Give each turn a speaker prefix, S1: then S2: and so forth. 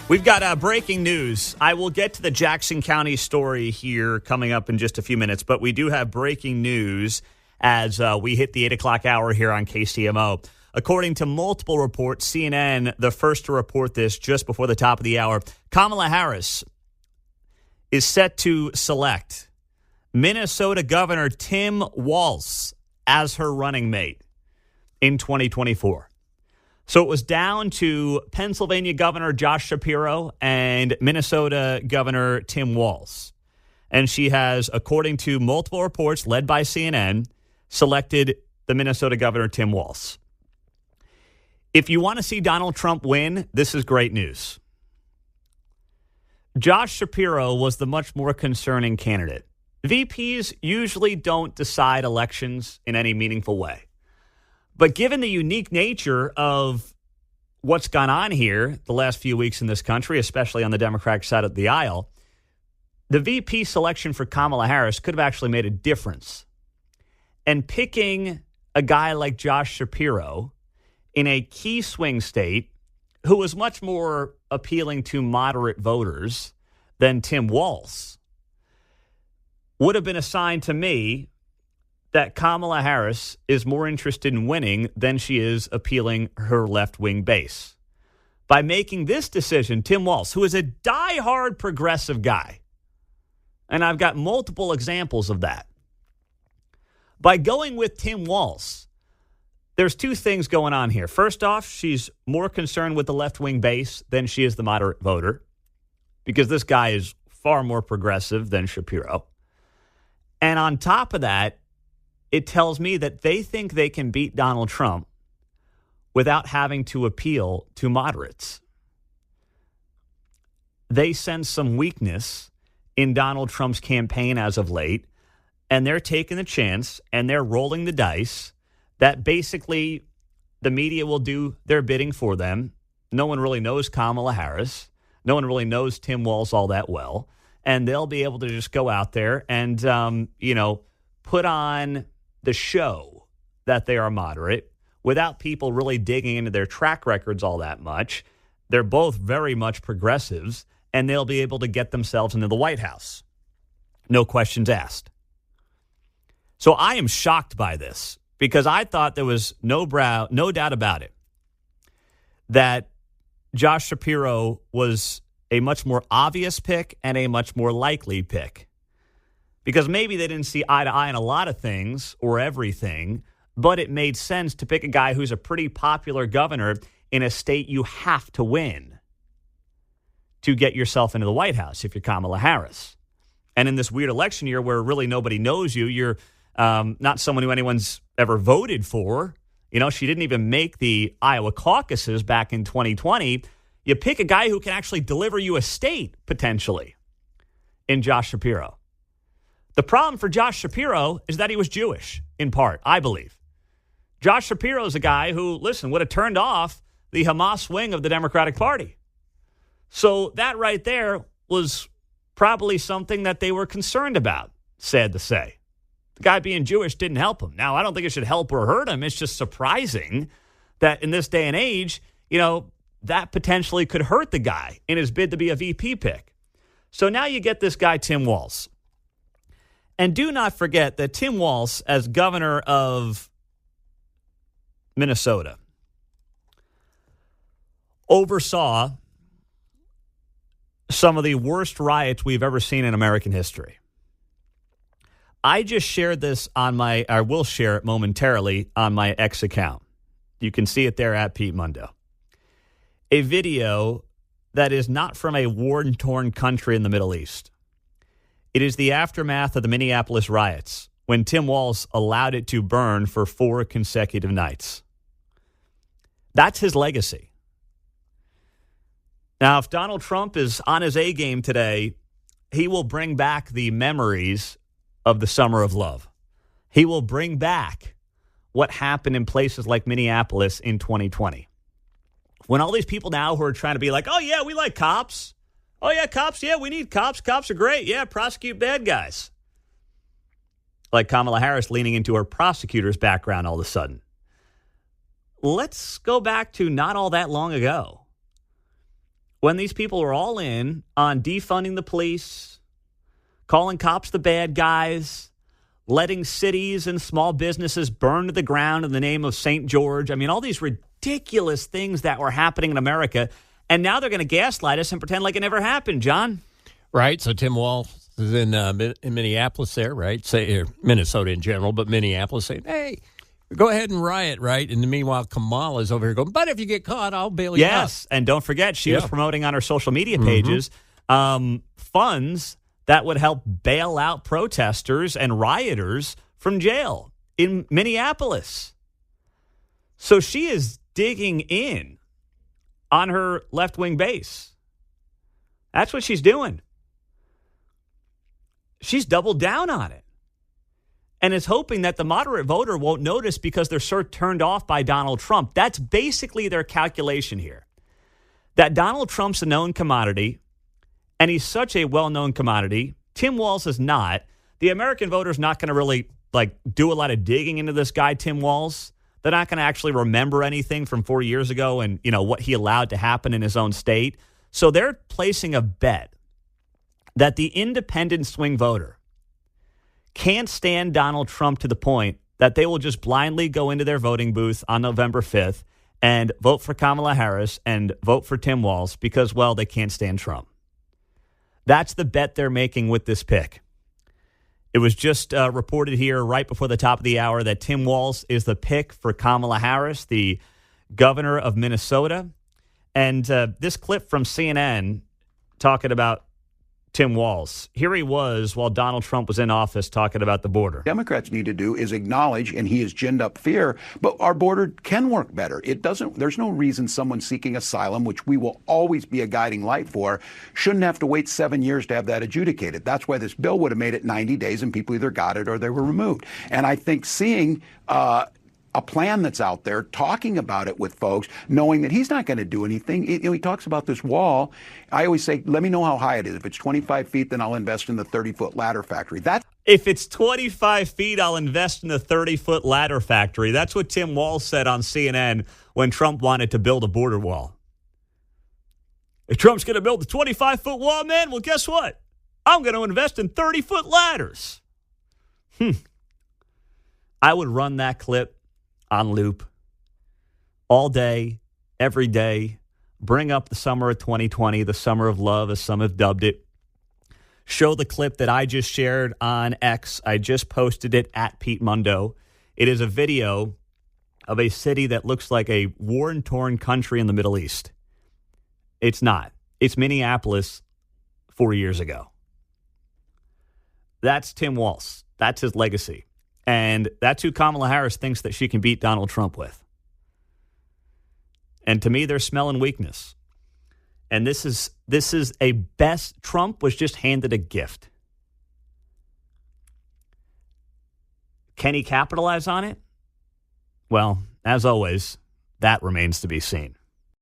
S1: We've got breaking news. I will get to the Jackson County story here coming up in just a few minutes, but we do have breaking news as we hit the 8 o'clock hour here on KCMO. According to multiple reports, CNN, the first to report this just before the top of the hour, Kamala Harris is set to select Minnesota Governor Tim Walz as her running mate in 2024. So it was down to Pennsylvania Governor Josh Shapiro and Minnesota Governor Tim Walz. And she has, according to multiple reports led by CNN, selected the Minnesota Governor Tim Walz. If you want to see Donald Trump win, this is great news. Josh Shapiro was the much more concerning candidate. VPs usually don't decide elections in any meaningful way. But given the unique nature of what's gone on here the last few weeks in this country, especially on the Democratic side of the aisle, the VP selection for Kamala Harris could have actually made a difference. And picking a guy like Josh Shapiro in a key swing state who was much more appealing to moderate voters than Tim Walz would have been a sign to me that Kamala Harris is more interested in winning than she is appealing her left-wing base. By making this decision, Tim Walz, who is a diehard progressive guy, and I've got multiple examples of that, by going with Tim Walz, there's two things going on here. First off, she's more concerned with the left-wing base than she is the moderate voter, because this guy is far more progressive than Shapiro. And on top of that, it tells me that they think they can beat Donald Trump without having to appeal to moderates. They sense some weakness in Donald Trump's campaign as of late, and they're taking the chance and they're rolling the dice that basically the media will do their bidding for them. No one really knows Kamala Harris. No one really knows Tim Walz all that well. And they'll be able to just go out there and, put on the show that they are moderate without people really digging into their track records all that much. They're both very much progressives, and they'll be able to get themselves into the White House. No questions asked. So I am shocked by this because I thought there was no doubt about it that Josh Shapiro was a much more obvious pick and a much more likely pick. Because maybe they didn't see eye to eye on a lot of things or everything, but it made sense to pick a guy who's a pretty popular governor in a state you have to win to get yourself into the White House if you're Kamala Harris. And in this weird election year where really nobody knows you, you're not someone who anyone's ever voted for. You know, she didn't even make the Iowa caucuses back in 2020. You pick a guy who can actually deliver you a state, potentially, in Josh Shapiro. The problem for Josh Shapiro is that he was Jewish, in part, I believe. Josh Shapiro is a guy who, listen, would have turned off the Hamas wing of the Democratic Party. So that right there was probably something that they were concerned about, sad to say. The guy being Jewish didn't help him. Now, I don't think it should help or hurt him. It's just surprising that in this day and age, that potentially could hurt the guy in his bid to be a VP pick. So now you get this guy, Tim Walz. And do not forget that Tim Walz, as governor of Minnesota, oversaw some of the worst riots we've ever seen in American history. I just shared this I will share it momentarily on my X account. You can see it there at Pete Mundo. A video that is not from a war-torn country in the Middle East. It is the aftermath of the Minneapolis riots when Tim Walz allowed it to burn for 4 consecutive nights. That's his legacy. Now, if Donald Trump is on his A game today, he will bring back the memories of the Summer of Love. He will bring back what happened in places like Minneapolis in 2020. When all these people now who are trying to be like, oh, yeah, we like cops. Oh, yeah, cops. Yeah, we need cops. Cops are great. Yeah, prosecute bad guys. Like Kamala Harris leaning into her prosecutor's background all of a sudden. Let's go back to not all that long ago when these people are all in on defunding the police, calling cops the bad guys, letting cities and small businesses burn to the ground in the name of St. George. I mean, all these ridiculous things that were happening in America. And now they're going to gaslight us and pretend like it never happened, John.
S2: Right. So Tim Walz is in Minneapolis there, right? Say Minnesota in general, but Minneapolis saying, hey, go ahead and riot, right? And meanwhile, Kamala is over here going, but if you get caught, I'll bail you out.
S1: Yes. And don't forget, she was promoting on her social media pages funds that would help bail out protesters and rioters from jail in Minneapolis. So she is digging in on her left-wing base. That's what she's doing. She's doubled down on it and is hoping that the moderate voter won't notice because they're so turned off by Donald Trump. That's basically their calculation here, that Donald Trump's a known commodity, and he's such a well-known commodity. Tim Walz is not. The American voter's not going to really do a lot of digging into this guy, Tim Walz. They're not going to actually remember anything from 4 years ago and, what he allowed to happen in his own state. So they're placing a bet that the independent swing voter can't stand Donald Trump to the point that they will just blindly go into their voting booth on November 5th and vote for Kamala Harris and vote for Tim Walz because, well, they can't stand Trump. That's the bet they're making with this pick. It was just reported here right before the top of the hour that Tim Walz is the pick for Kamala Harris, the governor of Minnesota. And this clip from CNN talking about Tim Walz. Here he was while Donald Trump was in office talking about the border.
S3: Democrats need to do is acknowledge, and he has ginned up fear, but our border can work better. There's no reason someone seeking asylum, which we will always be a guiding light for, shouldn't have to wait 7 years to have that adjudicated. That's why this bill would have made it 90 days and people either got it or they were removed. And I think seeing a plan that's out there, talking about it with folks, knowing that he's not going to do anything. He talks about this wall. I always say, let me know how high it is. If it's 25 feet, then I'll invest in the 30-foot ladder factory.
S1: If it's 25 feet, I'll invest in the 30-foot ladder factory. That's what Tim Walz said on CNN when Trump wanted to build a border wall. If Trump's going to build the 25-foot wall, man, well, guess what? I'm going to invest in 30-foot ladders. I would run that clip on loop all day, every day. Bring up the summer of 2020, the summer of love, as some have dubbed it. Show the clip that I just shared on X. I just posted it at Pete Mundo. It is a video of a city that looks like a war-torn country in the Middle East. It's not. It's Minneapolis 4 years ago. That's Tim Walz. That's his legacy. And that's who Kamala Harris thinks that she can beat Donald Trump with. And to me, they're smelling weakness. And this is a best. Trump was just handed a gift. Can he capitalize on it? Well, as always, that remains to be seen.